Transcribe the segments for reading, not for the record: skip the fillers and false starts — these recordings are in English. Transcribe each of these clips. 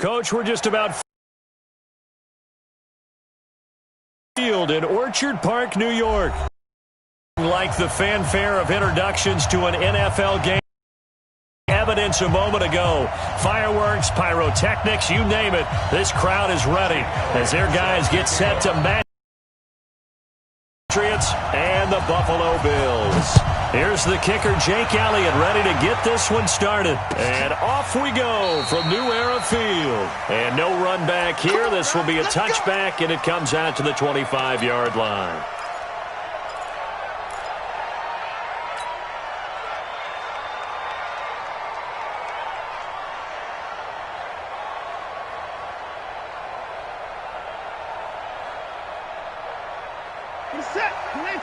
Coach, we're just about field in Orchard Park, New York. Like the fanfare of introductions to an NFL game. Evidence a moment ago. Fireworks, pyrotechnics, you name it. This crowd is ready as their guys get set to match Patriots and the Buffalo Bills. Here's the kicker, Jake Elliott, ready to get this one started. And off we go from New Era Field. And no run back here. This will be a touchback, and it comes out to the 25-yard line. Set, 19, 19,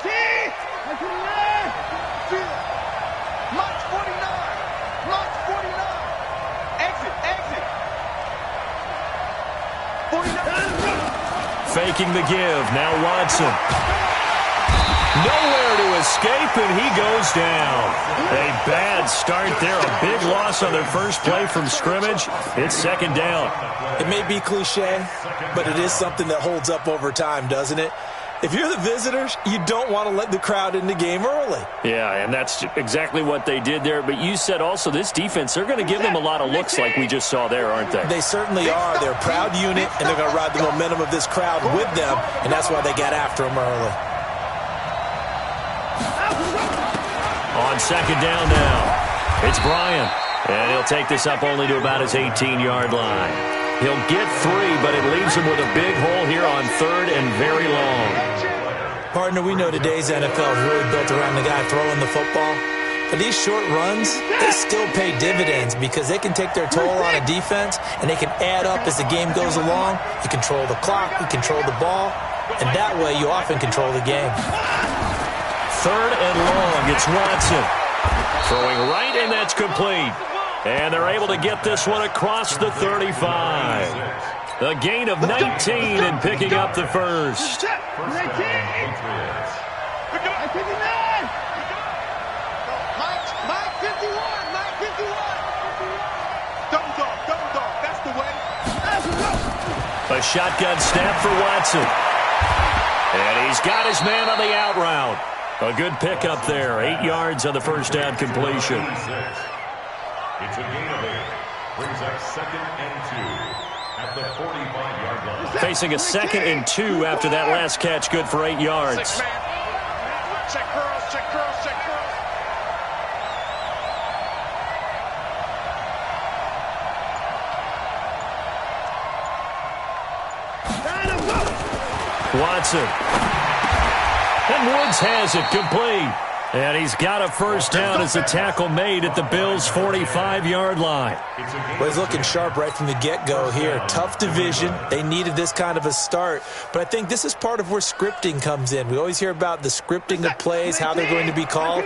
March 49, March 49, exit, 49. Faking the give, now Watson. Nowhere to escape, and he goes down. A bad start there, a big loss on their first play from scrimmage. It's second down. It may be cliche, but it is something that holds up over time, doesn't it? If you're the visitors, you don't want to let the crowd in the game early. Yeah, and that's exactly what they did there. But you said also this defense, they're going to give them a lot of looks like we just saw there, aren't they? They certainly are. They're a proud unit, and they're going to ride the momentum of this crowd with them, and that's why they got after them early. On second down now, it's Bryant. And he'll take this up only to about his 18-yard line. He'll get 3, but it leaves him with a big hole here on third and very long. Partner, we know today's NFL is really built around the guy throwing the football. But these short runs, they still pay dividends because they can take their toll on a defense, and they can add up as the game goes along. You control the clock, you control the ball, and that way you often control the game. Third and long, it's Watson. Throwing right, and that's complete. And they're able to get this one across the 35. A gain of 19 and picking up the first. 19. 51. Double dog, that's the way. A shotgun snap for Watson. And he's got his man on the out route. A good pickup there. 8 yards on the first down completion. It's a gain of 8. Brings up 2nd and 2 at the 45-yard line. Facing a 2nd and 2 after that last catch, good for 8 yards. Check girls, check girls, check girls. Watson. And Woods has it complete. And he's got a first down as the tackle made at the Bills' 45-yard line. Well, he's looking sharp right from the get-go here. Tough division. They needed this kind of a start. But I think this is part of where scripting comes in. We always hear about the scripting of plays, how they're going to be called.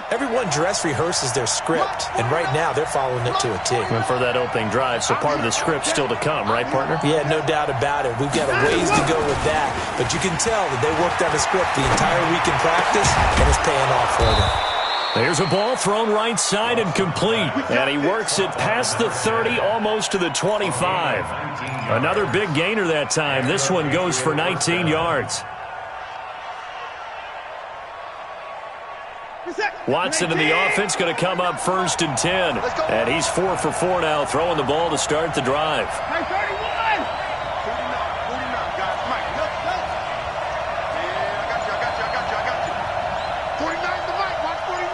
Everyone dress rehearses their script, and right now they're following it to a T. And for that opening drive, so part of the script still to come, right, partner? Yeah, no doubt about it. We've got a ways to go with that. But you can tell that they worked on a script the entire week in practice, and it's paying off for them. There's a ball thrown right side and complete. And he works it past the 30, almost to the 25. Another big gainer that time. This one goes for 19 yards. Watson in the offense going to come up 1st and 10. And he's 4 for 4 now, throwing the ball to start the drive. 49, guys. Mike, look. Yeah, I got you. 49 to Mike, watch 49.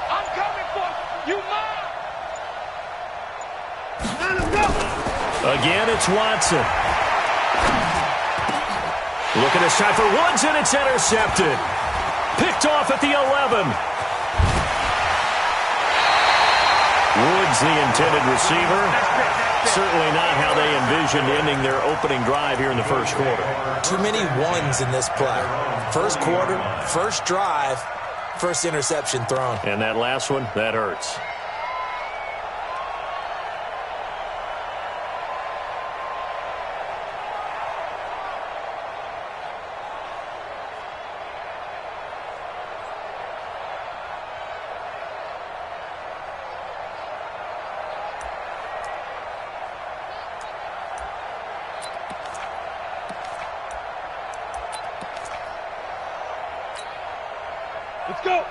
I'm coming for you, mine. Again, it's Watson. Looking to shot for Woods, and it's intercepted. Picked off at the 11. Woods, the intended receiver. Certainly not how they envisioned ending their opening drive here in the first quarter. Too many ones in this play. First quarter, first drive, first interception thrown. And that last one, that hurts.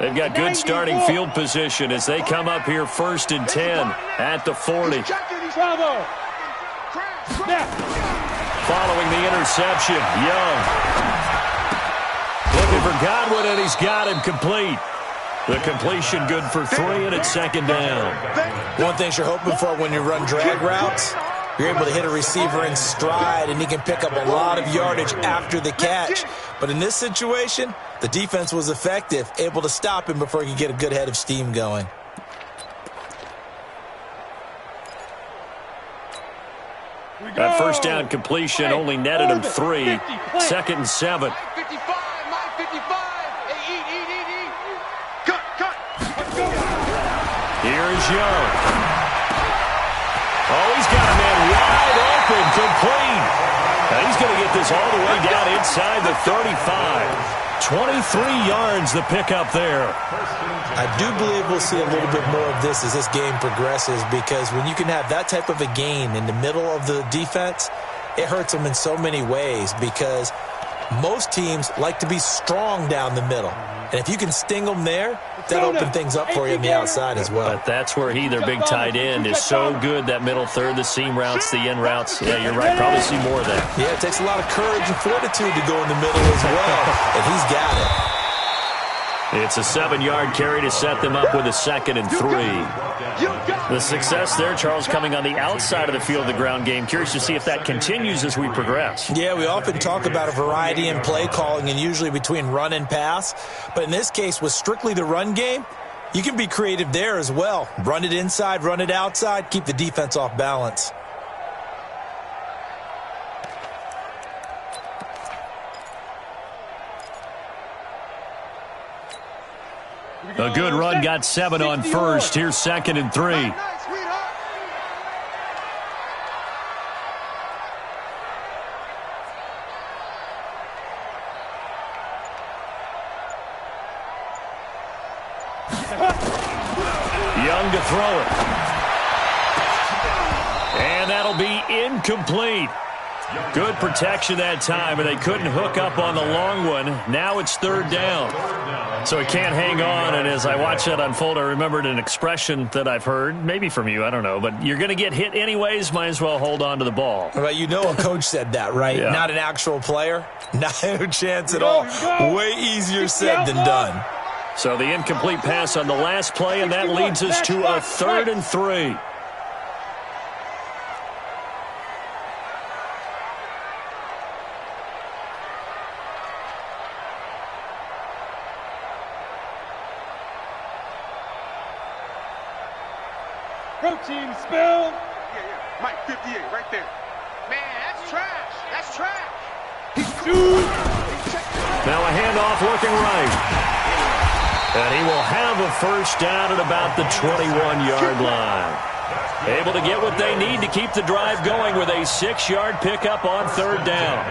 They've got good starting field position as they come up here 1st and 10 at the 40. Following the interception, Young. Looking for Godwin, and he's got him complete. The completion good for 3, and it's 2nd down. One thing you're hoping for when you run drag routes, you're able to hit a receiver in stride, and he can pick up a lot of yardage after the catch. But in this situation, the defense was effective, able to stop him before he could get a good head of steam going. That first down completion only netted him 3. 2nd and 7. 55, my 55. Hey, eat. Cut. Here's Young. Oh, he's got a man wide open, complete. Now he's going to get this all the way down inside the 35. 23 yards the pickup there. I do believe we'll see a little bit more of this as this game progresses, because when you can have that type of a gain in the middle of the defense, it hurts them in so many ways, because most teams like to be strong down the middle. And if you can sting them there, that'll open things up for you on the outside as well. But that's where their big tight end, is so good, that middle third, the seam routes, the in routes. Yeah, you're right. Probably see more of that. Yeah, it takes a lot of courage and fortitude to go in the middle as well, and he's got it. It's a 7-yard carry to set them up with a 2nd and 3. The success there, Charles, coming on the outside of the field of the ground game. Curious to see if that continues as we progress. Yeah, we often talk about a variety in play calling, and usually between run and pass. But in this case, with strictly the run game, you can be creative there as well. Run it inside, run it outside, keep the defense off balance. A good run, got 7 on first. Here's 2nd and 3. Young to throw it. And that'll be incomplete. Good protection that time, and they couldn't hook up on the long one. Now it's 3rd down. So he can't hang on, and as I watch that unfold, I remembered an expression that I've heard, maybe from you, I don't know, but you're going to get hit anyways, might as well hold on to the ball. Well, you know a coach said that, right? Yeah. Not an actual player. No chance at all. Way easier said than done. So the incomplete pass on the last play, and that leads us to a 3rd and 3. Protein spill. Yeah. Mike, 58, right there. Man, that's trash. That's trash. Now a handoff looking right. And he will have a first down at about the 21-yard line. Able to get what they need to keep the drive going with a 6-yard pickup on 3rd down.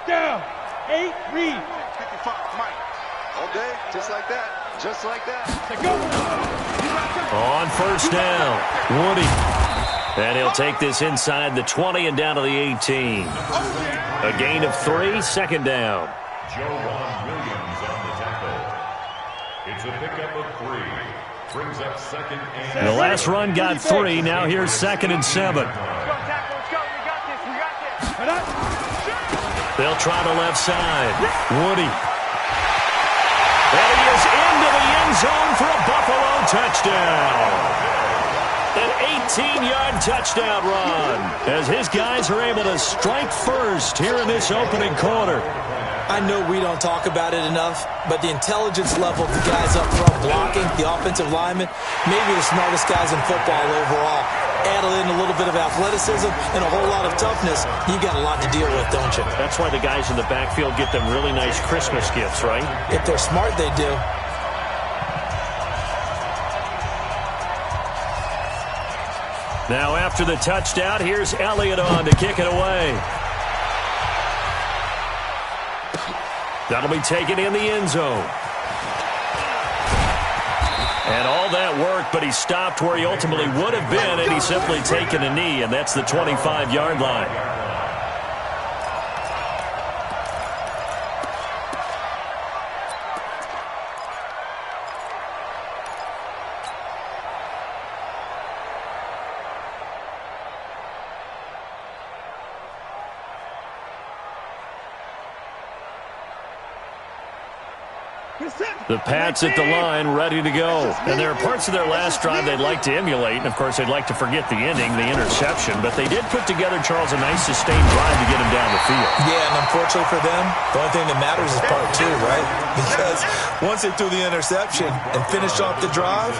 Down. 8, read. 55, Mike. All day, just like that. Just like that. On 1st down, Woody. And he'll take this inside the 20 and down to the 18. A gain of 3, 2nd down. Joe Ron Williams on the tackle. It's a pickup of 3. Brings up 2nd and... The last run got 3. Now here's 2nd and 7. They'll try the left side. Woody. And he is into the end zone for a Buffalo touchdown. An 18-yard touchdown run as his guys are able to strike first here in this opening quarter. I know we don't talk about it enough, but the intelligence level of the guys up front blocking, the offensive linemen, maybe the smartest guys in football overall. Add in a little bit of athleticism and a whole lot of toughness, you got a lot to deal with, don't you? That's why the guys in the backfield get them really nice Christmas gifts, right? If they're smart, they do. Now after the touchdown, here's Elliott on to kick it away. That'll be taken in the end zone. And all that work, but he stopped where he ultimately would have been, and he's simply taken a knee, and that's the 25-yard line. The Pats at the line, ready to go. And there are parts of their last drive they'd like to emulate. And, of course, they'd like to forget the ending, the interception. But they did put together, Charles, a nice sustained drive to get him down the field. Yeah, and unfortunately for them, the only thing that matters is part two, right? Because once they threw the interception and finished off the drive,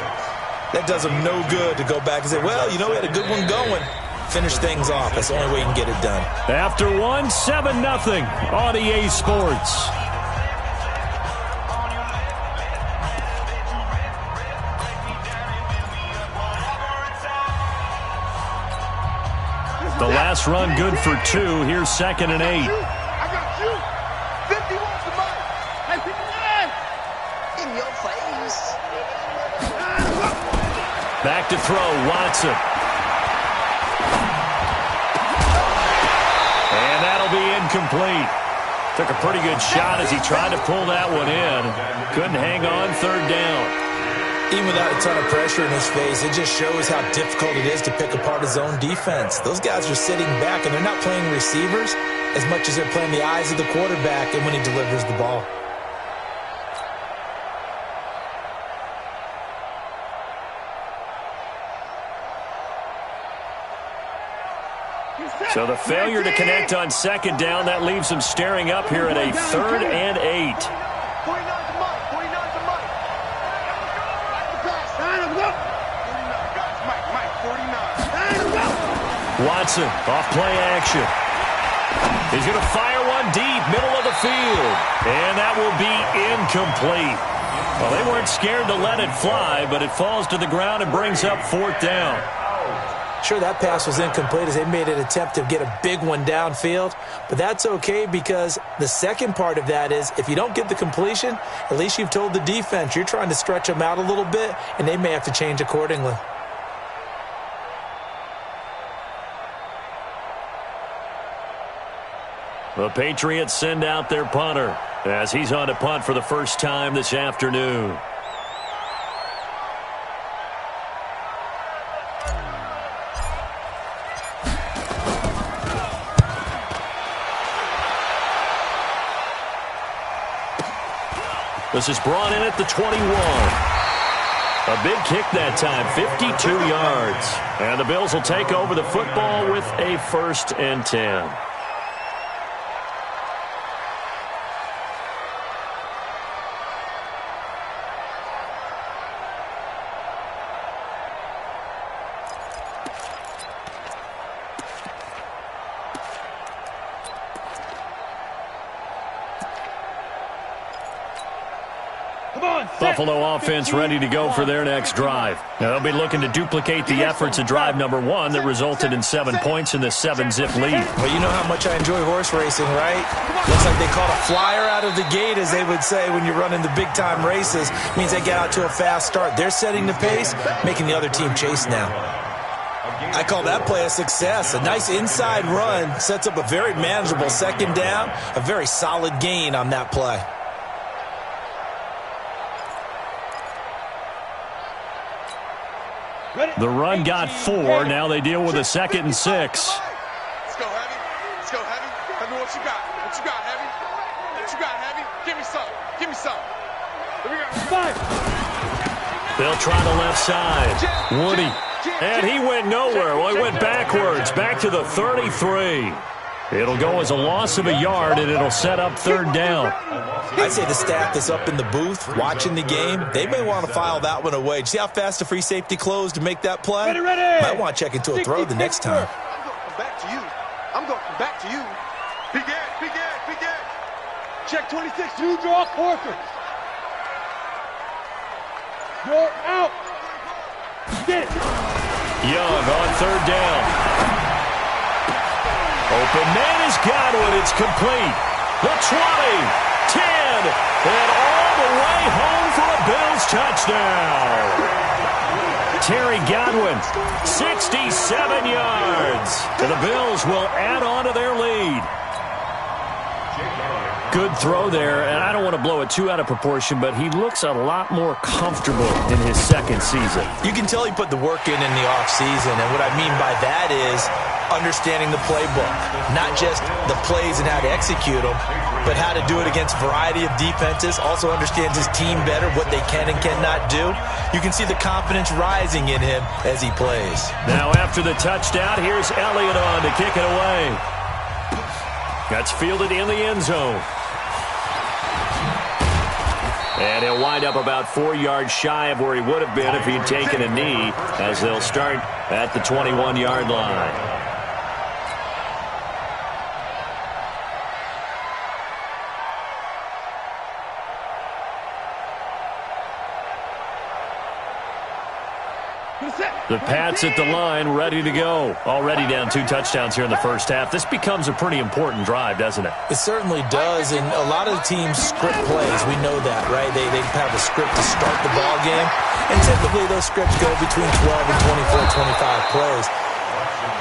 that does them no good to go back and say, well, you know, we had a good one going. Finish things off. That's the only way you can get it done. After one, 7-0 on EA Sports. The last run good for 2. Here's 2nd and 8. I got you. 51 to Mike. Hey, 59. In your face. Back to throw, Watson. And that'll be incomplete. Took a pretty good shot as he tried to pull that one in. Couldn't hang on, 3rd down. Even without a ton of pressure in his face, it just shows how difficult it is to pick apart his own defense. Those guys are sitting back, and they're not playing receivers as much as they're playing the eyes of the quarterback and when he delivers the ball. So the failure to connect on 2nd down, that leaves them staring up here at a 3rd and 8. 49 to Mike. 49 to Mike. Back to pass. 49. Guys, Mike, 49. Watson, off play action. He's going to fire one deep, middle of the field. And that will be incomplete. Well, they weren't scared to let it fly, but it falls to the ground and brings up 4th down. Sure, that pass was incomplete as they made an attempt to get a big one downfield, but that's okay because the second part of that is if you don't get the completion, at least you've told the defense you're trying to stretch them out a little bit, and they may have to change accordingly. The Patriots send out their punter as he's on to punt for the first time this afternoon. This is brought in at the 21. A big kick that time, 52 yards. And the Bills will take over the football with a 1st and 10. Buffalo offense ready to go for their next drive. Now, they'll be looking to duplicate the efforts of drive number 1 that resulted in 7 points in the 7-zip lead. Well, you know how much I enjoy horse racing, right? Looks like they caught a flyer out of the gate, as they would say when you're running the big-time races. Means they get out to a fast start. They're setting the pace, making the other team chase now. I call that play a success. A nice inside run sets up a very manageable 2nd down, a very solid gain on that play. The run got 4. Now they deal with a 2nd and 6. Let's go, Heavy. Let's go, Heavy. Heavy, what you got? What you got, Heavy? What you got, Heavy? Give me some. Give me some. Here we go. 5. They'll try the left side. Woody. And he went nowhere. Well, he went backwards. Back to the 33. It'll go as a loss of a yard, and it'll set up 3rd down. I'd say the staff that's up in the booth watching the game, they may want to file that one away. Do you see how fast the free safety closed to make that play? Ready. Might want to check into a throw the next time. I'm going to come back to you. I'm going to come back to you. Big edge, big edge, big edge. Check 26. You draw Corker. You're out. Get it. Young on 3rd down. Open man has got it. It's complete. The 20, 10, good. And all the way home for a Bills touchdown. Terry Godwin, 67 yards. And the Bills will add on to their lead. Good throw there, and I don't want to blow it too out of proportion, but he looks a lot more comfortable in his second season. You can tell he put the work in the offseason, and what I mean by that is understanding the playbook. Not just the plays and how to execute them, but how to do it against a variety of defenses. Also understands his team better, what they can and cannot do. You can see the confidence rising in him as he plays. Now after the touchdown, here's Elliott on to kick it away. That's fielded in the end zone. And he'll wind up about 4 yards shy of where he would have been if he'd taken a knee, as they'll start at the 21-yard line. The Pats at the line, ready to go. Already down 2 touchdowns here in the first half. This becomes a pretty important drive, doesn't it? It certainly does, and a lot of the teams script plays. We know that, right? They have a script to start the ball game, and typically those scripts go between 12 and 24, 25 plays.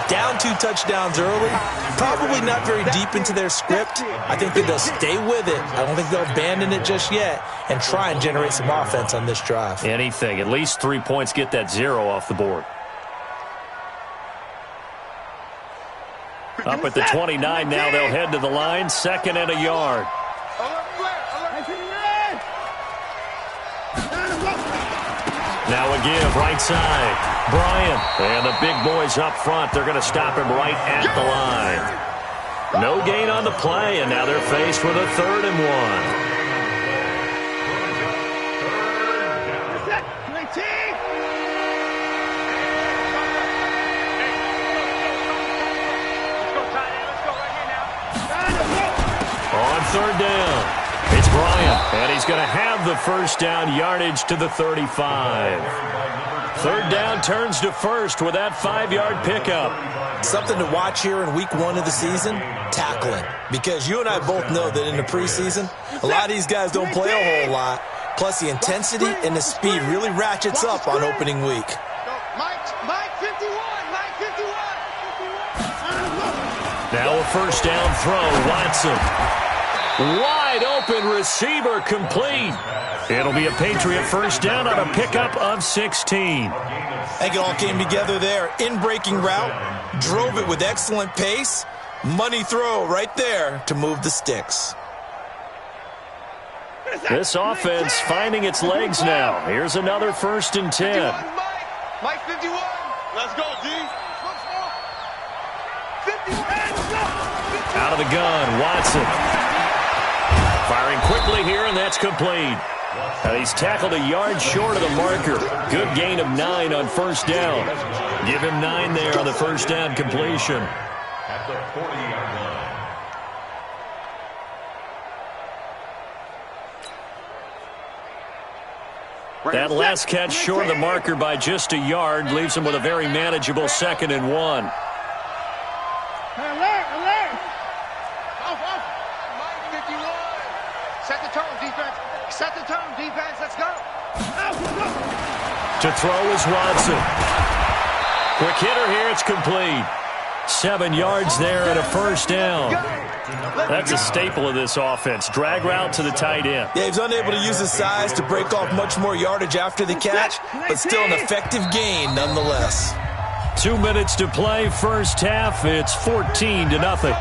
Down 2 touchdowns early, probably not very deep into their script. I think that they'll stay with it. I don't think they'll abandon it just yet and try and generate some offense on this drive. Anything. At least 3 points, get that 0 off the board. Up at the 29 now, they'll head to the line. 2nd and a yard. Now a give, right side. Bryant. And the big boys up front. They're going to stop him right at the line. No gain on the play, and now they're faced with a 3rd and 1. On 3rd down. It's Bryant, and he's going to have the first down, yardage to the 35. 3rd down turns to 1st with that 5-yard pickup. Something to watch here in week 1 of the season, tackling. Because you and I both know that in the preseason, a lot of these guys don't play a whole lot. Plus the intensity and the speed really ratchets up on opening week. Mike 51, Mike 51. Now a first down throw, Watson. Wide open receiver, complete. It'll be a Patriot first down on a pickup of 16. I think it all came together there. In-breaking route, drove it with excellent pace. Money throw right there to move the sticks. This offense finding its legs now. Here's another 1st and 10. Mike 51. Let's go, D. Out of the gun, Watson. Firing quickly here, and that's complete. And he's tackled a yard short of the marker. Good gain of 9 on first down. Give him 9 there on the first down completion. At the 40-yard line. That last catch short of the marker by just a yard leaves him with a very manageable 2nd and 1. Set the tone, defense. Let's go. To throw is Watson. Quick hitter here. It's complete. 7 yards there and a first down. That's a staple of this offense. Drag route to the tight end. Yeah, he's unable to use his size to break off much more yardage after the catch, but still an effective gain nonetheless. 2 minutes to play, first half. It's 14-0.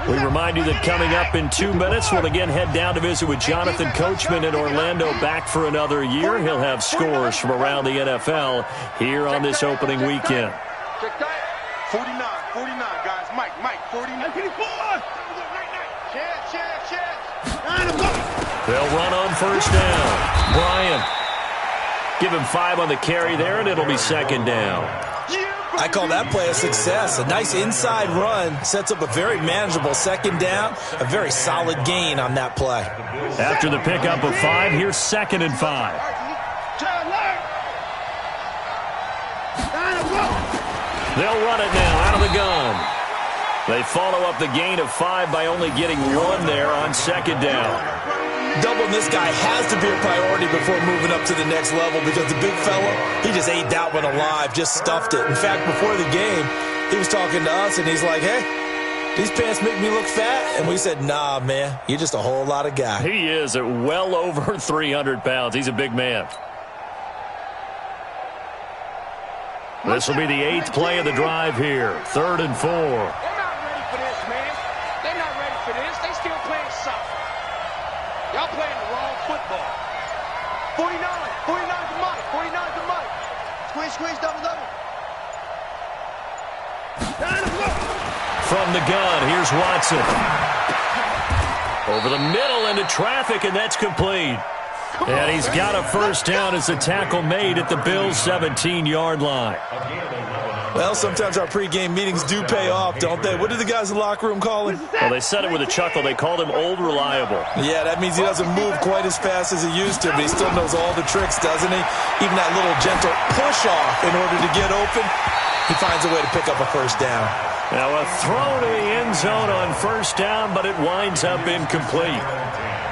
We remind you that coming up in 2 minutes, we'll again head down to visit with Jonathan Coachman in Orlando, back for another year. He'll have scores from around the NFL here on this opening weekend. 49, guys. Mike, 49. They'll run on first down. Bryant. Give him 5 on the carry there, and it'll be 2nd down. I call that play a success. A nice inside run sets up a very manageable 2nd down. A very solid gain on that play. After the pickup of 5, here's 2nd and 5. They'll run it now out of the gun. They follow up the gain of 5 by only getting 1 there on second down. Doubling this guy has to be a priority before moving up to the next level because the big fella, he just ate that one alive, just stuffed it. In fact, before the game, he was talking to us, and he's like, hey, these pants make me look fat. And we said, nah, man, you're just a whole lot of guy. He is at well over 300 pounds. He's a big man. This will be the 8th play of the drive here. 3rd and 4. They're not ready for this, man. They're not ready for this. They still playing soccer. Y'all playing the wrong football. 49 to Mike. 49 to Mike. Squeeze, double. From the gun, here's Watson. Over the middle into traffic, and that's complete. And he's got a first down as the tackle made at the Bills' 17-yard line. Well, sometimes our pregame meetings do pay off, don't they? What do the guys in the locker room call him? Well, they said it with a chuckle. They called him Old Reliable. Yeah, that means he doesn't move quite as fast as he used to, but he still knows all the tricks, doesn't he? Even that little gentle push-off in order to get open, he finds a way to pick up a first down. Now a throw to the end zone on first down, but it winds up incomplete.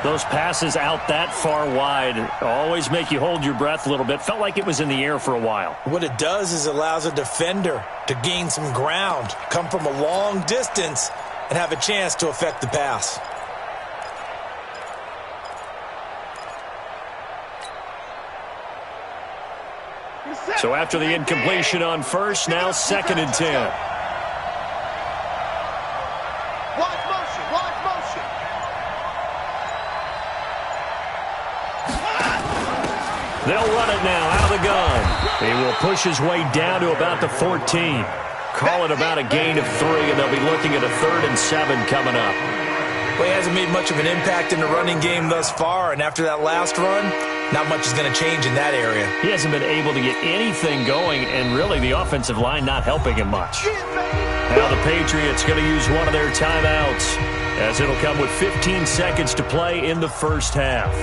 Those passes out that far wide always make you hold your breath a little bit. Felt like it was in the air for a while. What it does is it allows a defender to gain some ground, come from a long distance, and have a chance to affect the pass. So after the incompletion on first, now 2nd and 10. Watch motion. They'll run it now out of the gun. He will push his way down to about the 14. Call it about a gain of 3, and they'll be looking at a 3rd and 7 coming up. Well, he hasn't made much of an impact in the running game thus far, and after that last run, not much is going to change in that area. He hasn't been able to get anything going, and really the offensive line not helping him much. Now the Patriots going to use one of their timeouts, as it'll come with 15 seconds to play in the first half.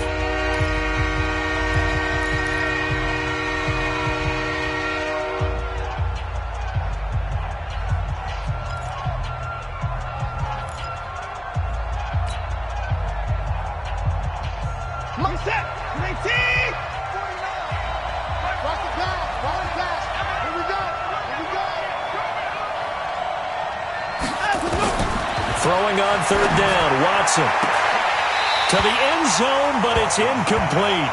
Throwing on 3rd down, Watson. To the end zone, but it's incomplete.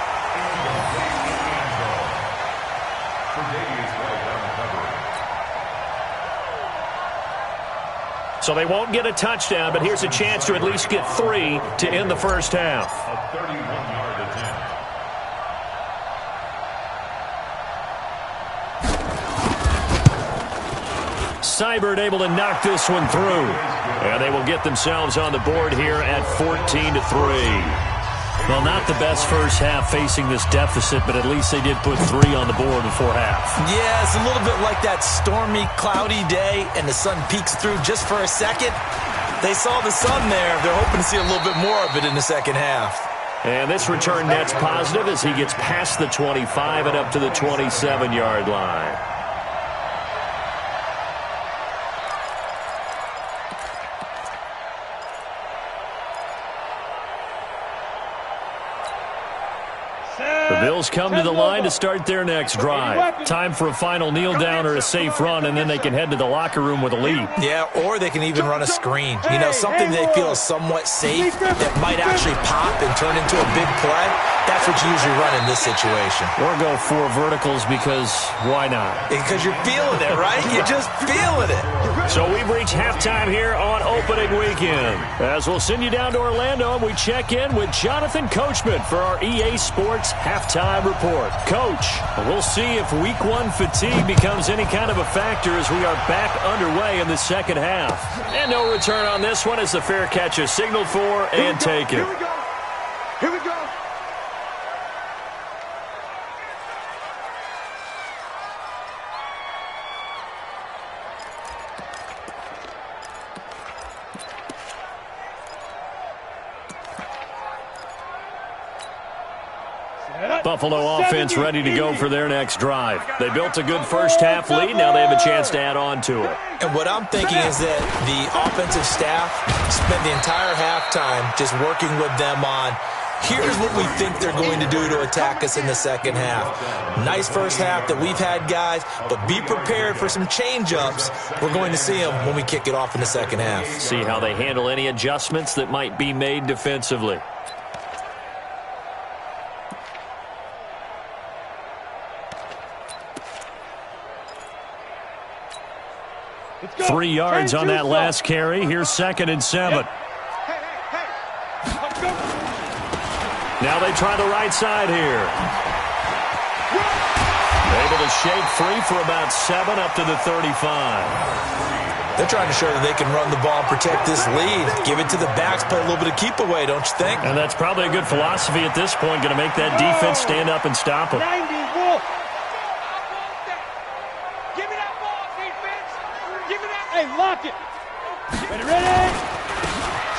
So they won't get a touchdown, but here's a chance to at least get 3 to end the first half. A 31-yard attempt. Seibert able to knock this one through. And they will get themselves on the board here at 14-3. Well, not the best first half facing this deficit, but at least they did put 3 on the board before half. Yeah, it's a little bit like that stormy, cloudy day, and the sun peeks through just for a second. They saw the sun there. They're hoping to see a little bit more of it in the second half. And this return net's positive as he gets past the 25 and up to the 27-yard line. The Bills come to the line to start their next drive. Time for a final kneel down or a safe run, and then they can head to the locker room with a lead. Yeah, or they can even run a screen. You know, something they feel is somewhat safe that might actually pop and turn into a big play. That's what you usually run in this situation. Or go 4 verticals because why not? Because you're feeling it, right? You're just feeling it. So we've reached halftime here on opening weekend. As we'll send you down to Orlando, and we check in with Jonathan Coachman for our EA Sports halftime report. Coach, we'll see if week 1 fatigue becomes any kind of a factor as we are back underway in the second half. And no return on this one as the fair catch is signaled for and taken. Here we go. Here we go. Set up. Buffalo offense ready to go for their next drive. They built a good first-half lead. Now they have a chance to add on to it. And what I'm thinking is that the offensive staff spent the entire halftime just working with them on, here's what we think they're going to do to attack us in the second half. Nice first half that we've had, guys, but be prepared for some change-ups. We're going to see them when we kick it off in the second half. See how they handle any adjustments that might be made defensively. 3 yards on that last carry. Here's 2nd and 7. Now they try the right side here. Able to shake free for about 7 up to the 35. They're trying to show that they can run the ball and protect this lead. Give it to the backs, play a little bit of keep away, don't you think? And that's probably a good philosophy at this point. Going to make that defense stand up and stop them. Hey, lock it. Ready?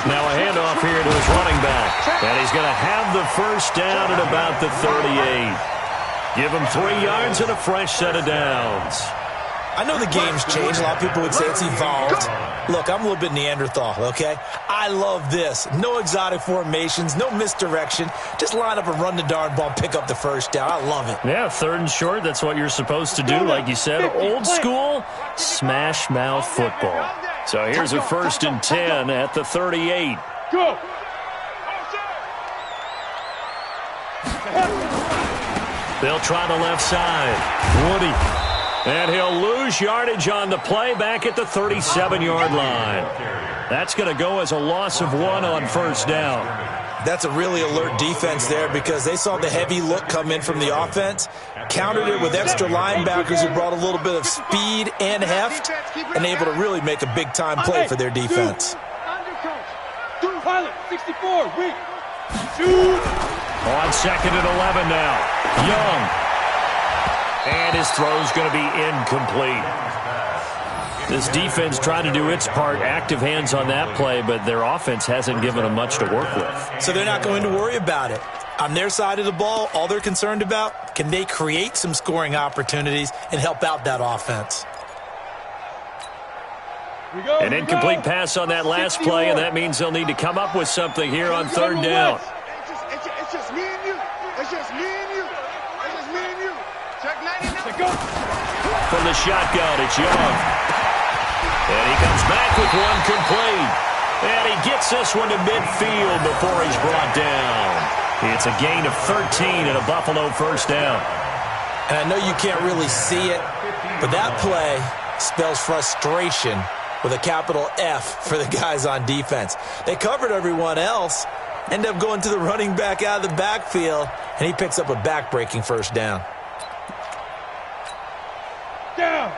Now a handoff here to his running back. And he's going to have the first down at about the 38. Give him 3 yards and a fresh set of downs. I know the game's changed. A lot of people would say it's evolved. Look, I'm a little bit Neanderthal, okay? I love this. No exotic formations, no misdirection. Just line up and run the darn ball, pick up the first down. I love it. Yeah, 3rd and short, that's what you're supposed to do. Like you said, old school, smash mouth football. So here's a 1st and 10 at the 38. Go. They'll try the left side. Woody. And he'll lose yardage on the play back at the 37-yard line. That's going to go as a loss of 1 on 1st down. That's a really alert defense there because they saw the heavy look come in from the offense, countered it with extra linebackers who brought a little bit of speed and heft, and able to really make a big-time play for their defense. Pilot, 64, weak. Shoot. On 2nd and 11 now. Young. And his throw's going to be incomplete. This defense trying to do its part, active hands on that play, but their offense hasn't given them much to work with. So they're not going to worry about it. On their side of the ball, all they're concerned about, can they create some scoring opportunities and help out that offense? An incomplete pass on that last play, and that means they'll need to come up with something here on 3rd down. It's just me and you. It's just me and you. It's just me and you. Check 99. From the shotgun, it's Young. And he comes back with one complete. And he gets this one to midfield before he's brought down. It's a gain of 13 and a Buffalo 1st down. And I know you can't really see it, but that play spells frustration with a capital F for the guys on defense. They covered everyone else, end up going to the running back out of the backfield, and he picks up a back-breaking 1st down. Down.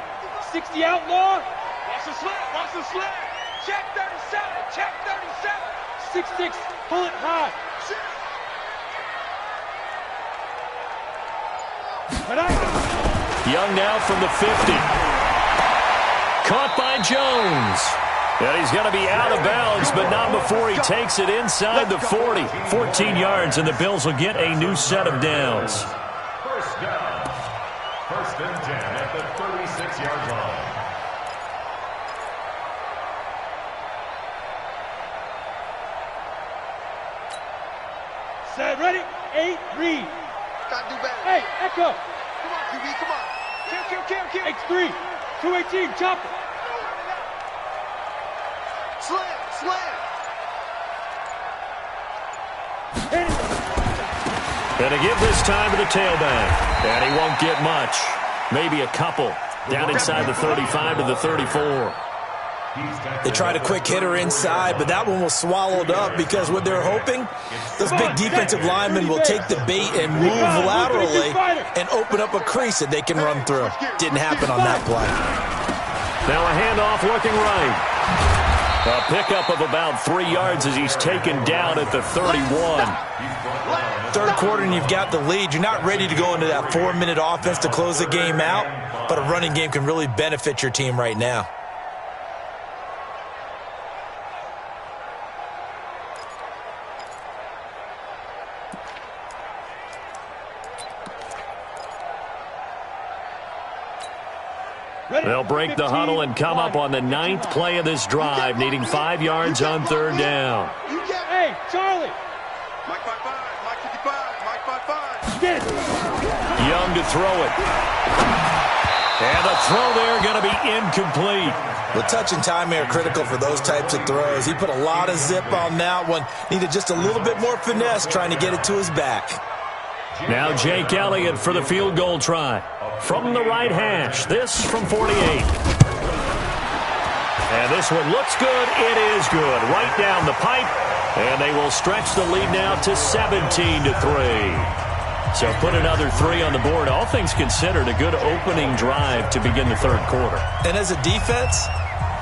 60 outlaw. Watch the slap. Watch the slap. Check 37. Check 37. 6-6. Pull it high. Young now from the 50. Caught by Jones. And he's going to be out of bounds, but not before he takes it inside the 40. 14 yards, and the Bills will get a new set of downs. 1st down. 1st and 10 at the 36-yard line. Set, ready? 8, read. Gotta do better. Hey, Echo. Come on, QB, come on. Kill. X3. 218, chopper. Slam. Hit it. And to give this time to the tailback. And he won't get much. Maybe a couple. Down inside the 35 to the 34. They tried a quick hitter inside, but that one was swallowed up because what they're hoping, those big defensive linemen will take the bait and move laterally and open up a crease that they can run through. Didn't happen on that play. Now a handoff looking right. A pickup of about 3 yards as he's taken down at the 31. 3rd quarter and you've got the lead. You're not ready to go into that 4-minute offense to close the game out, but a running game can really benefit your team right now. They'll break the huddle and come up on the 9th play of this drive, needing 5 yards on 3rd down. Hey, Charlie. Mike 55, Mike 55, Mike 55. Get it. Young to throw it. And the throw there going to be incomplete. The touch and timing are critical for those types of throws. He put a lot of zip on that one. Needed just a little bit more finesse trying to get it to his back. Now Jake Elliott for the field goal try. From the right hash, this from 48. And this one looks good. It is good. Right down the pipe. And they will stretch the lead now to 17-3. So put another 3 on the board. All things considered, a good opening drive to begin the 3rd quarter. And as a defense,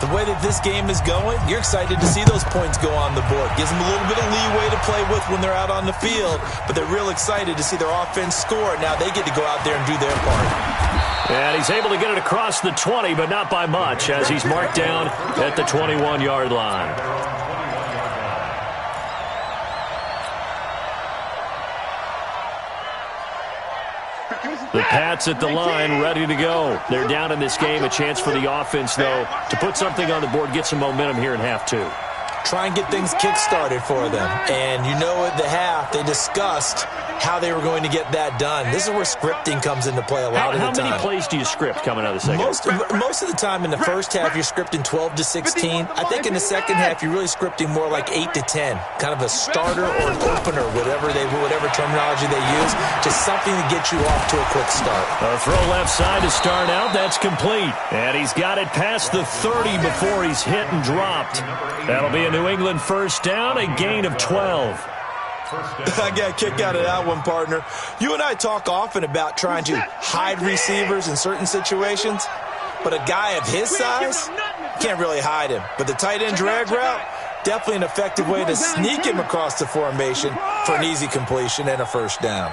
the way that this game is going, you're excited to see those points go on the board. Gives them a little bit of leeway to play with when they're out on the field, but they're real excited to see their offense score. Now they get to go out there and do their part. And he's able to get it across the 20, but not by much, as he's marked down at the 21-yard line. The Pats at the line, ready to go. They're down in this game. A chance for the offense, though, to put something on the board, get some momentum here in half 2. Try and get things kick-started for them. And you know at the half, they discussed how they were going to get that done. This is where scripting comes into play a lot of the time. How many plays do you script coming out of the second? Most of the time in the first half, you're scripting 12 to 16. I think in the second half, you're really scripting more like 8 to 10. Kind of a starter or an opener, whatever terminology they use. Just something to get you off to a quick start. A throw left side to start out. That's complete. And he's got it past the 30 before he's hit and dropped. That'll be a New England first down, a gain of 12. I got a kick out of that one, partner. You and I talk often about trying to hide receivers in certain situations, but a guy of his size can't really hide him. But the tight end drag route, definitely an effective way to sneak him across the formation for an easy completion and a first down.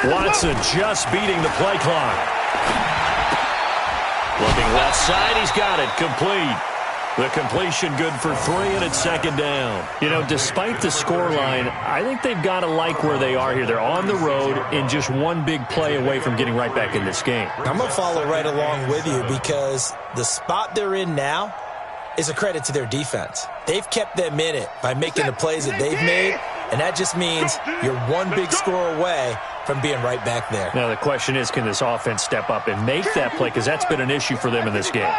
Watson just beating the play clock. Looking left side, he's got it. Complete. The completion good for 3, and it's 2nd down. You know, despite the scoreline, I think they've got to like where they are here. They're on the road and just one big play away from getting right back in this game. I'm going to follow right along with you because the spot they're in now is a credit to their defense. They've kept them in it by making the plays that they've made, and that just means you're one big score away from being right back there. Now the question is, can this offense step up and make that play? Because that's been an issue for them in this game.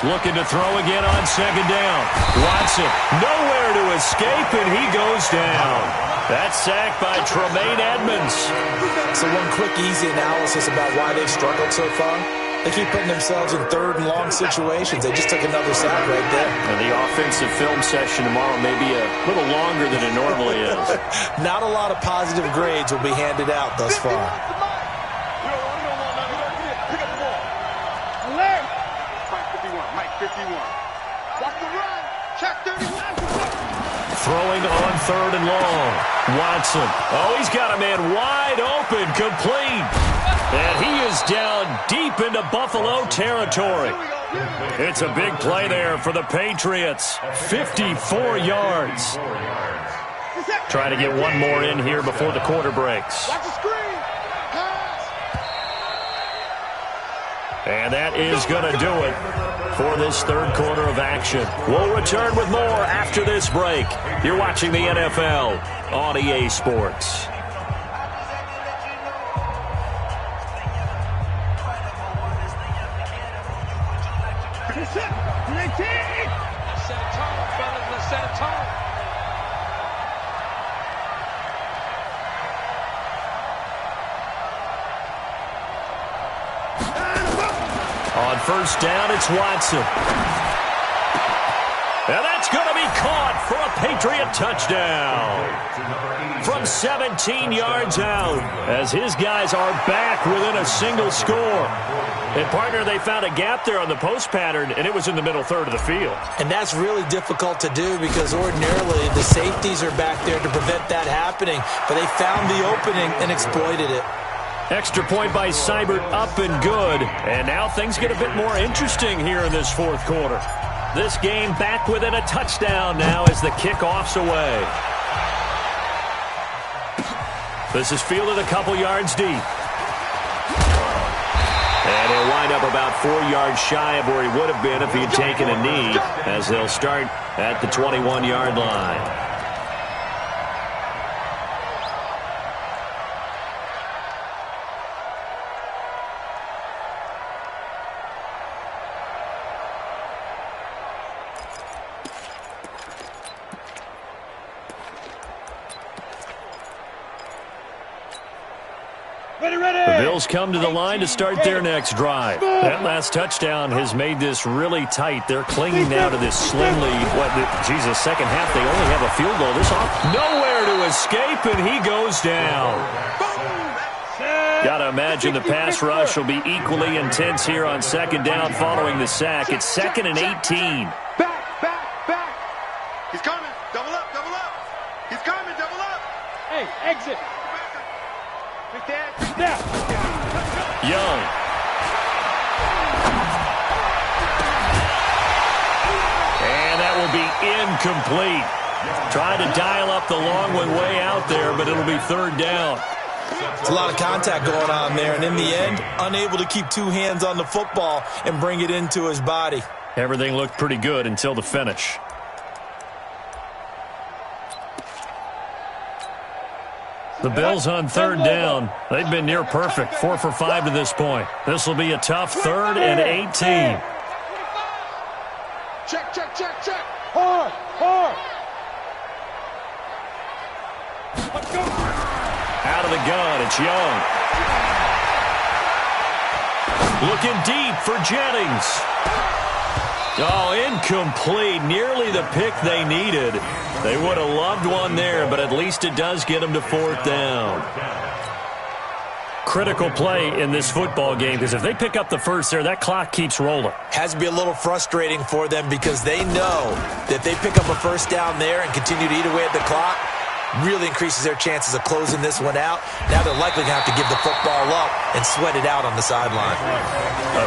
Looking to throw again on 2nd down. Watson nowhere to escape, and he goes down. That's sacked by Tremaine Edmonds. So one quick, easy analysis about why they've struggled so far. They keep putting themselves in 3rd and long situations. They just took another sack right there. And the offensive film session tomorrow may be a little longer than it normally is. Not a lot of positive grades will be handed out thus far. Mike 51. Watch the run. Check 31. Throwing on 3rd and long. Watson. Oh, he's got a man wide open. Complete. And he is down deep into Buffalo territory. It's a big play there for the Patriots. 54 yards. Try to get one more in here before the quarter breaks. Watch the screen. Pass. And that is going to do it for this 3rd quarter of action. We'll return with more after this break. You're watching the NFL on EA Sports. On 1st down, it's Watson. And that's going to be caught for a Patriot touchdown. From 17 yards out, as his guys are back within a single score. And, partner, they found a gap there on the post pattern, and it was in the middle 3rd of the field. And that's really difficult to do because ordinarily the safeties are back there to prevent that happening. But they found the opening and exploited it. Extra point by Seibert, up and good. And now things get a bit more interesting here in this 4th quarter. This game back within a touchdown now as the kickoff's away. This is fielded a couple yards deep. And he'll wind up about 4 yards shy of where he would have been if he had taken a knee, as they'll start at the 21-yard line. The Bills come to the line to start their next drive. That last touchdown has made this really tight. They're clinging now to this slim lead. Second half, they only have a field goal. This off nowhere to escape, and he goes down. Got to imagine the pass rush will be equally intense here on second down following the sack. It's 2nd and 18. Back. He's coming. Double up. He's coming. Double up. Hey, exit. Young. And that will be incomplete. Trying to dial up the long one way out there, but it'll be third down. It's a lot of contact going on there, and in the end, unable to keep two hands on the football and bring it into his body. Everything looked pretty good until the finish. The Bills on third down. They've been near perfect. 4 for 5 to this point. This will be a tough 3rd and 18. Check. Hard. Out of the gun, it's Young. Looking deep for Jennings. Oh, incomplete. Nearly the pick they needed. They would have loved one there, but at least it does get them to 4th down. Critical play in this football game, because if they pick up the first there, that clock keeps rolling. Has to be a little frustrating for them because they know that they pick up a first down there and continue to eat away at the clock, really increases their chances of closing this one out. Now they're likely going to have to give the football up and sweat it out on the sideline.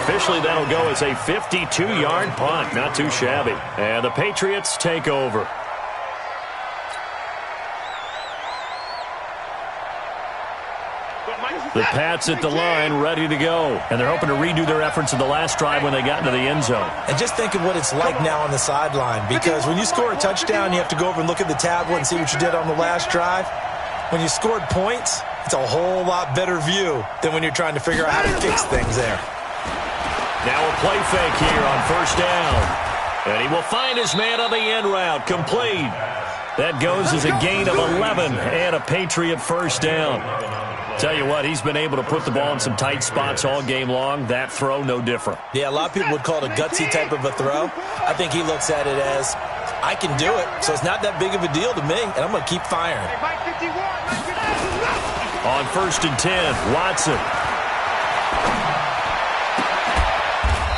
Officially, that'll go as a 52-yard punt. Not too shabby. And the Patriots take over. The Pats at the line, ready to go. And they're hoping to redo their efforts in the last drive when they got into the end zone. And just think of what it's like now on the sideline, because when you score a touchdown, you have to go over and look at the tablet and see what you did on the last drive. When you scored points, it's a whole lot better view than when you're trying to figure out how to fix things there. Now a play fake here on first down. And he will find his man on the end route. Complete. That goes as a gain of 11 and a Patriot first down. Tell you what, he's been able to put the ball in some tight spots all game long. That throw, no different. Yeah, a lot of people would call it a gutsy type of a throw. I think he looks at it as, I can do it, so it's not that big of a deal to me, and I'm going to keep firing. On 1st and 10, Watson.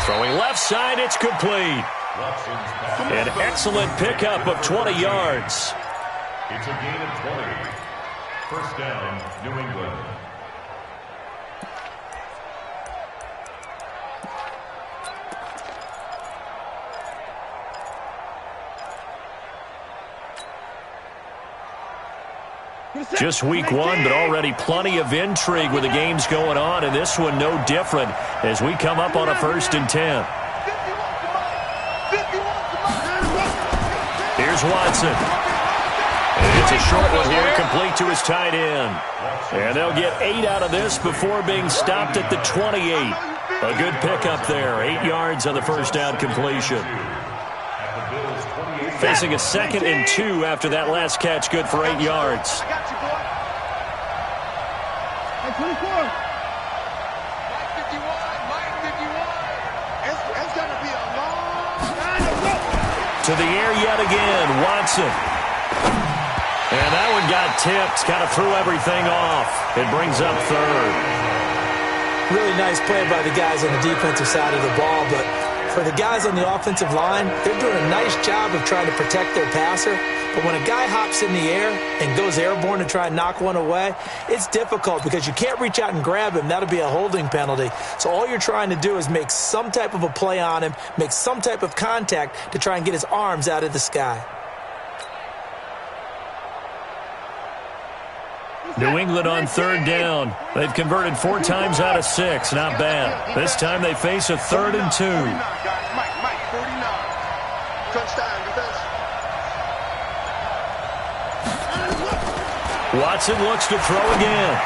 Throwing left side, it's complete. An excellent pickup of 20 yards. It's a gain of 20. First down, New England. Just week 1, but already plenty of intrigue with the games going on, and this one no different as we come up on a 1st and 10. Here's Watson. And it's a short one here, complete to his tight end. And they'll get 8 out of this before being stopped at the 28. A good pickup there, 8 yards on the first down completion. Facing a 2nd and 2 after that last catch, good for 8 yards. To the air yet again, Watson. And that one got tipped, kind of threw everything off. It brings up 3rd. Really nice play by the guys on the defensive side of the ball, but For the guys on the offensive line, they're doing a nice job of trying to protect their passer. But when a guy hops in the air and goes airborne to try and knock one away, it's difficult because you can't reach out and grab him. That'll be a holding penalty. So all you're trying to do is make some type of a play on him, make some type of contact to try and get his arms out of the sky. New England on third down. They've converted 4 times out of 6. Not bad. This time they face a 3rd and 2. Mike, 49. Touchdown, defense. Watson looks to throw again.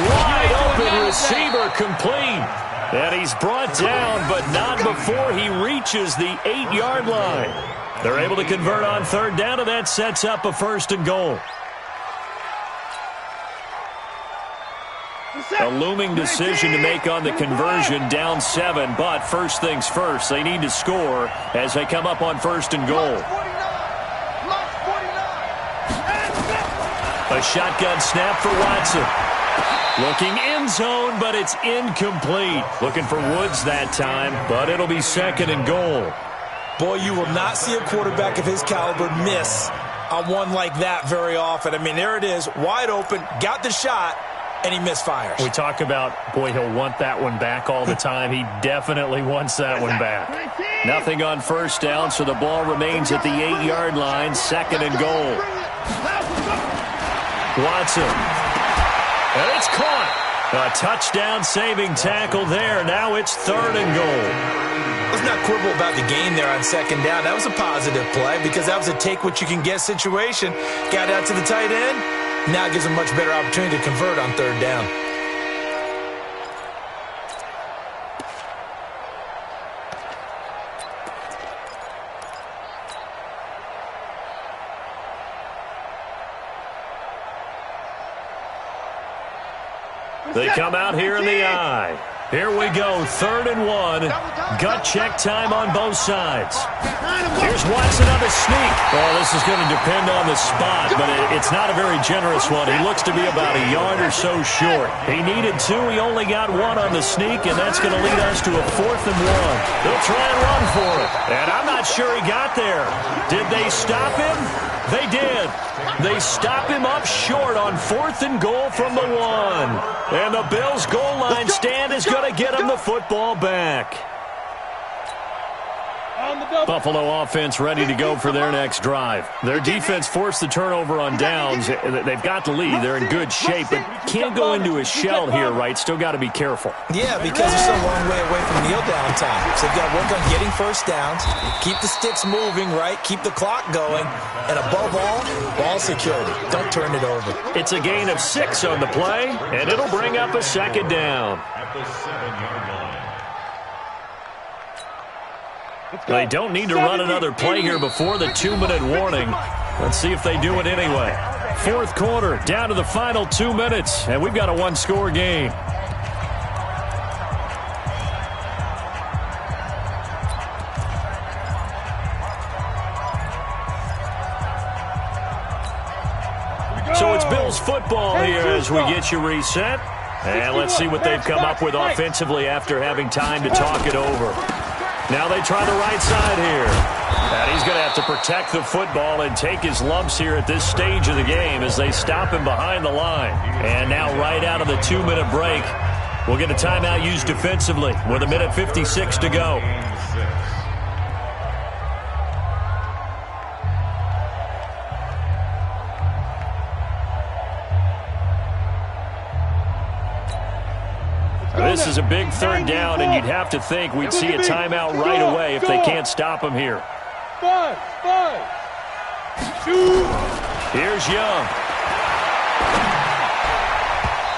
Wide open receiver complete. And he's brought down, but not before he reaches the 8-yard line. They're able to convert on third down, and that sets up a 1st and goal. A looming decision to make on the conversion, down 7, but first things first, they need to score as they come up on 1st and goal. A shotgun snap for Watson. Looking end zone, but it's incomplete. Looking for Woods that time, but it'll be 2nd and goal. Boy, you will not see a quarterback of his caliber miss on one like that very often. I mean, there it is, wide open, got the shot, and he misfires. We talk about, boy, he'll want that one back all the time. He definitely wants that one back. Nothing on 1st down, so the ball remains at the 8-yard line, 2nd and goal. Watson. And it's caught. A touchdown-saving tackle there. Now it's 3rd and goal. Let's not quibble about the gain there on 2nd down. That was a positive play because that was a take-what-you-can-get situation. Got out to the tight end. Now it gives a much better opportunity to convert on 3rd down. They come out here in the eye. Here we go, 3rd and 1. Gut check time on both sides. Here's Watson on the sneak. Well, this is going to depend on the spot, but it's not a very generous one. He looks to be about a yard or so short. He needed 2. He only got 1 on the sneak, and that's going to lead us to a 4th and 1. They'll try and run for it. And I'm not sure he got there. Did they stop him? They did. They stop him up short on 4th and goal from the 1. And the Bills' goal line stand is going to get him the football back. Buffalo offense ready to go for their next drive. Their defense forced the turnover on downs. They've got the lead. They're in good shape, but can't go into a shell here, right? Still got to be careful. Yeah, because they're still a long way away from kneel down time. So they've got to work on getting 1st downs, keep the sticks moving, right? Keep the clock going, and above all, ball security. Don't turn it over. It's a gain of 6 on the play, and it'll bring up a 2nd down. At the 7-yard line. They don't need to run another play here before the 2-minute warning. Let's see if they do it anyway. 4th quarter, down to the final 2 minutes, and we've got a 1-score game. So it's Bills football here as we get you reset. And let's see what they've come up with offensively after having time to talk it over. Now they try the right side here. And he's going to have to protect the football and take his lumps here at this stage of the game as they stop him behind the line. And now right out of the 2-minute break, we'll get a timeout used defensively with 1:56 to go. This is a big 3rd down, and you'd have to think we'd see a timeout right away if they can't stop him here. 5, 2. Here's Young.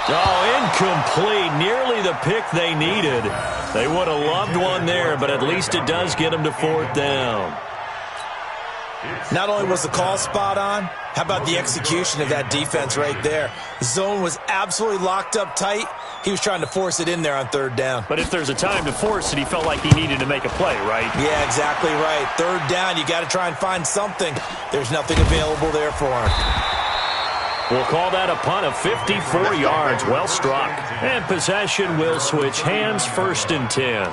Oh, incomplete. Nearly the pick they needed. They would have loved one there, but at least it does get them to 4th down. Not only was the call spot on, how about the execution of that defense right there? The zone was absolutely locked up tight. He was trying to force it in there on 3rd down. But if there's a time to force it, he felt like he needed to make a play, right? Yeah, exactly right. 3rd down, you got to try and find something. There's nothing available there for him. We'll call that a punt of 54 yards. Well struck. And possession will switch hands, 1st and 10.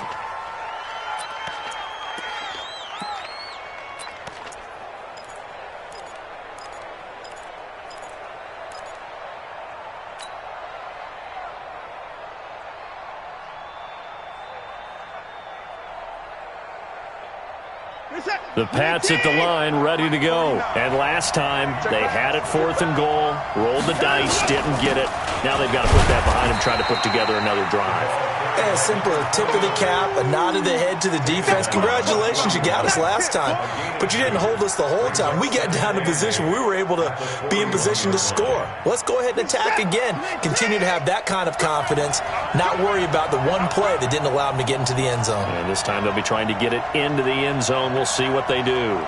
The Pats at the line, ready to go. And last time, they had it 4th and goal, rolled the dice, didn't get it. Now they've got to put that behind them, try to put together another drive. Yeah, simple. A tip of the cap, a nod of the head to the defense. Congratulations, you got us last time. But you didn't hold us the whole time. We got down to position. We were able to be in position to score. Let's go ahead and attack again. Continue to have that kind of confidence, not worry about the one play that didn't allow them to get into the end zone. And this time they'll be trying to get it into the end zone. We'll see what they do.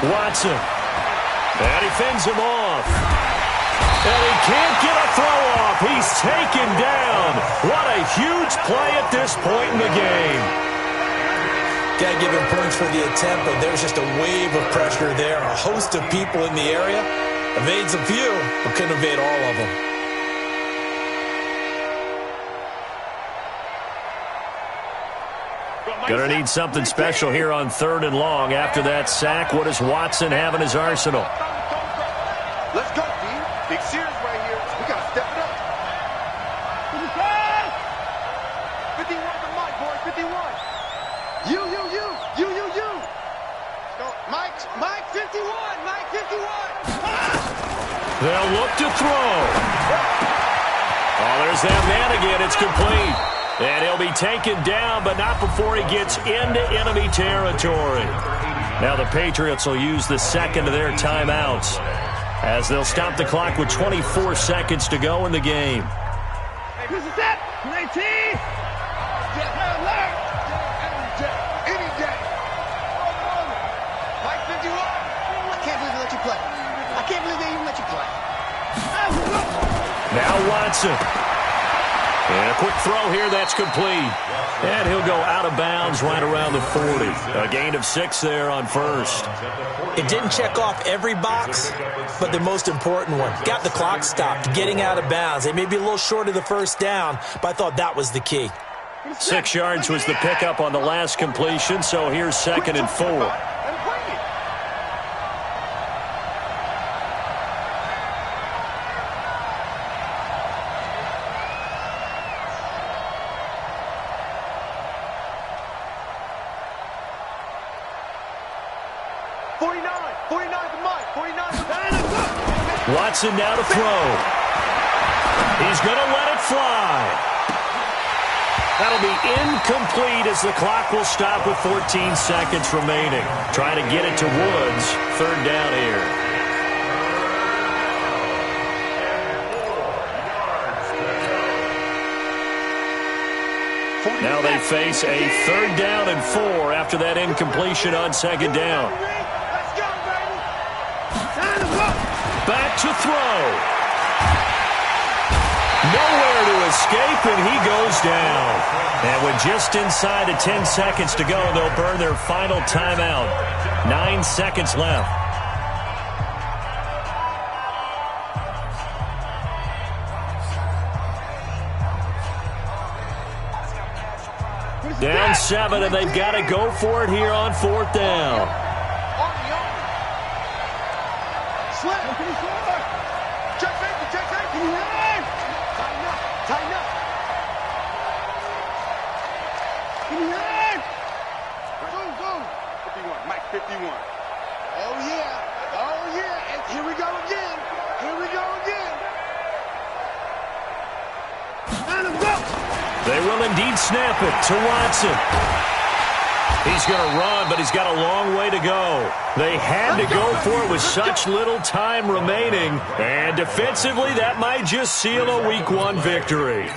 Watson. And he fends him off. And he can't get a throw off. He's taken down. What a huge play at this point in the game. Got to give him points for the attempt, but there's just a wave of pressure there. A host of people in the area. Evades a few, but couldn't evade all of them. Gonna need something special here on 3rd and long. After that sack, what does Watson have in his arsenal? Let's go, D. Big series right here. We got to step it up. 51 to Mike, boys. 51. You. Go. Mike 51. Mike 51. They'll look to throw. Oh, there's that man again. It's complete. And he'll be taken down, but not before he gets into enemy territory. Now the Patriots will use the second of their timeouts as they'll stop the clock with 24 seconds to go in the game. Who's the set? 19. Any day. Mike 51. I can't believe they let you play. I can't believe they even let you play. Now Watson. And a quick throw here, that's complete. And he'll go out of bounds right around the 40. A gain of 6 there on first. It didn't check off every box, but the most important one. Got the clock stopped, getting out of bounds. They may be a little short of the first down, but I thought that was the key. 6 yards was the pickup on the last completion, so here's 2nd and 4. Watson now to throw. He's going to let it fly. That'll be incomplete as the clock will stop with 14 seconds remaining. Trying to get it to Woods. 3rd down here. Now they face a 3rd down and 4 after that incompletion on 2nd down. Back to throw. Nowhere to escape, and he goes down. And with just inside of 10 seconds to go, they'll burn their final timeout. 9 seconds left. Down 7, and they've got to go for it here on 4th down. Mike 51. Oh, yeah. And here we go again. They will indeed snap it to Watson. He's going to run, but he's got a long way to go. They had to go for it with such little time remaining. And defensively, that might just seal a Week 1 victory.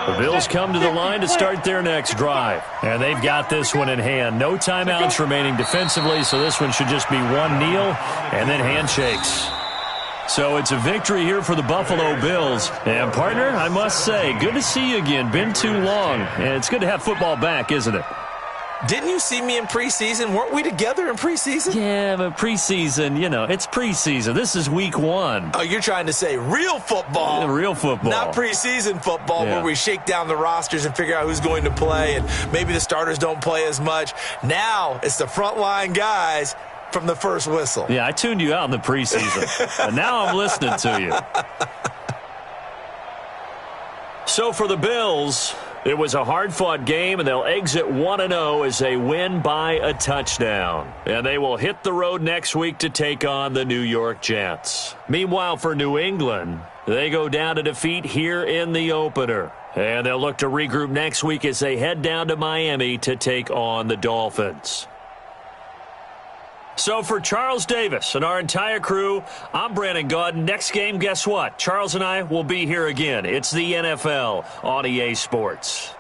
The Bills come to the line to start their next drive. And they've got this one in hand. No timeouts remaining defensively, so this one should just be one kneel and then handshakes. So it's a victory here for the Buffalo Bills. And, partner, I must say, good to see you again. Been too long. And it's good to have football back, isn't it? Didn't you see me in preseason? Weren't we together in preseason? Yeah, but preseason, it's preseason. This is Week 1. Oh, you're trying to say real football. Real football. Not preseason football where we shake down the rosters and figure out who's going to play, and maybe the starters don't play as much. Now it's the frontline guys from the first whistle. Yeah, I tuned you out in the preseason. And now I'm listening to you. So for the Bills, it was a hard-fought game, and they'll exit 1-0 as they win by a touchdown. And they will hit the road next week to take on the New York Jets. Meanwhile, for New England, they go down to defeat here in the opener. And they'll look to regroup next week as they head down to Miami to take on the Dolphins. So for Charles Davis and our entire crew, I'm Brandon Gaudin. Next game, guess what? Charles and I will be here again. It's the NFL on EA Sports.